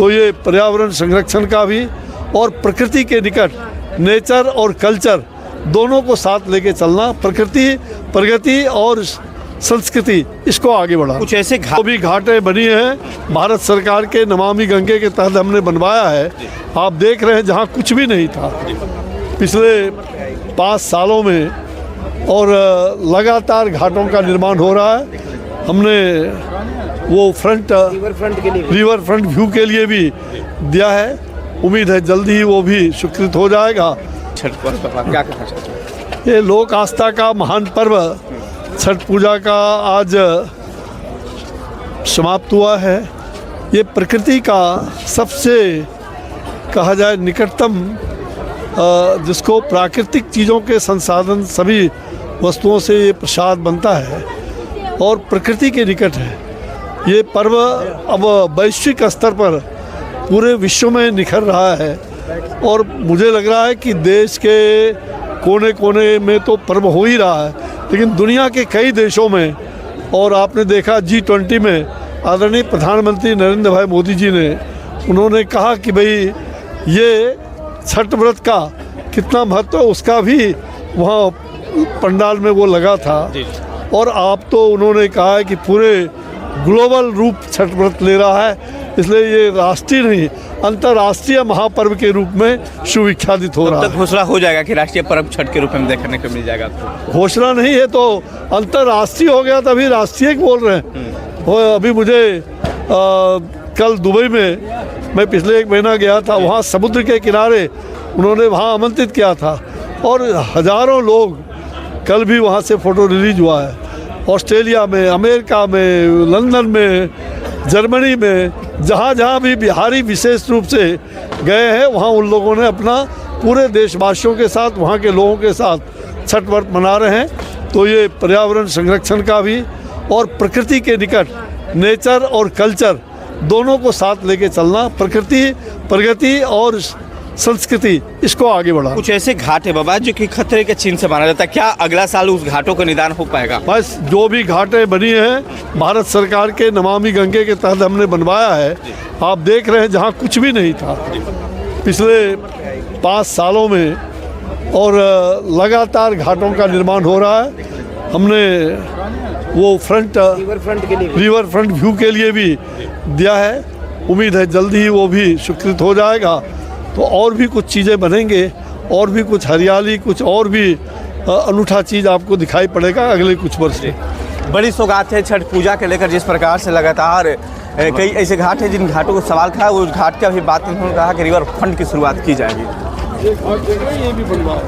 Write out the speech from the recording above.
तो ये पर्यावरण संरक्षण का भी और प्रकृति के निकट नेचर और कल्चर दोनों को साथ लेके चलना, प्रकृति, प्रगति और संस्कृति, इसको आगे बढ़ा। कुछ ऐसे भी घाटें बनी हैं भारत सरकार के नमामि गंगे के तहत हमने बनवाया है। आप देख रहे हैं जहाँ कुछ भी नहीं था पिछले 5 सालों में, और लगातार घाटों का निर्माण हो रहा है। हमने वो रिवर फ्रंट व्यू के लिए भी दिया है, उम्मीद है जल्दी ही वो भी स्वीकृत हो जाएगा। छठ पर्व पर क्या कहना चाहते हैं? ये लोक आस्था का महान पर्व छठ पूजा का आज समाप्त हुआ है। ये प्रकृति का सबसे कहा जाए निकटतम, जिसको प्राकृतिक चीज़ों के संसाधन सभी वस्तुओं से ये प्रसाद बनता है और प्रकृति के निकट है। ये पर्व अब वैश्विक स्तर पर पूरे विश्व में निखर रहा है और मुझे लग रहा है कि देश के कोने कोने में तो पर्व हो ही रहा है, लेकिन दुनिया के कई देशों में, और आपने देखा G20 में आदरणीय प्रधानमंत्री नरेंद्र भाई मोदी जी ने, उन्होंने कहा कि भाई ये छठ व्रत का कितना महत्व है, उसका भी वहाँ पंडाल में वो लगा था। और आप तो उन्होंने कहा है कि पूरे ग्लोबल रूप छठ व्रत ले रहा है, इसलिए ये राष्ट्रीय नहीं अंतर्राष्ट्रीय महापर्व के रूप में सुविख्यात हो रहा है। घोषणा हो जाएगा कि राष्ट्रीय पर्व छठ के रूप में देखने को मिल जाएगा? घोषणा नहीं है तो अंतर्राष्ट्रीय हो गया, तभी राष्ट्रीय बोल रहे हैं। वो अभी मुझे कल दुबई में, मैं पिछले 1 महीना गया था, वहाँ समुद्र के किनारे उन्होंने वहाँ आमंत्रित किया था और हज़ारों लोग, कल भी वहाँ से फ़ोटो रिलीज हुआ है। ऑस्ट्रेलिया में, अमेरिका में, लंदन में, जर्मनी में, जहाँ जहाँ भी बिहारी विशेष रूप से गए हैं, वहाँ उन लोगों ने अपना पूरे देशवासियों के साथ, वहाँ के लोगों के साथ छठ व्रत मना रहे हैं। तो ये पर्यावरण संरक्षण का भी और प्रकृति के निकट नेचर और कल्चर दोनों को साथ लेके चलना, प्रकृति, प्रगति और संस्कृति, इसको आगे बढ़ा। कुछ ऐसे घाट है बाबा जो कि खतरे के चिन्ह से माना जाता है, क्या अगला साल उस घाटों का निदान हो पाएगा? बस जो भी घाटें बनी हैं भारत सरकार के नमामि गंगे के तहत हमने बनवाया है। आप देख रहे हैं जहाँ कुछ भी नहीं था पिछले 5 सालों में, और लगातार घाटों का निर्माण हो रहा है। हमने वो रिवर फ्रंट व्यू के लिए भी दिया है, उम्मीद है जल्दी ही वो भी स्वीकृत हो जाएगा। तो और भी कुछ चीज़ें बनेंगे, और भी कुछ हरियाली, कुछ और भी अनूठा चीज़ आपको दिखाई पड़ेगा अगले कुछ वर्ष में। बड़ी सौगात है छठ पूजा के लेकर, जिस प्रकार से लगातार कई ऐसे घाट हैं जिन घाटों को सवाल खड़ा है, उस घाट का भी बात इन्होंने कहा कि रिवर फ्रंट की शुरुआत की जाएगी।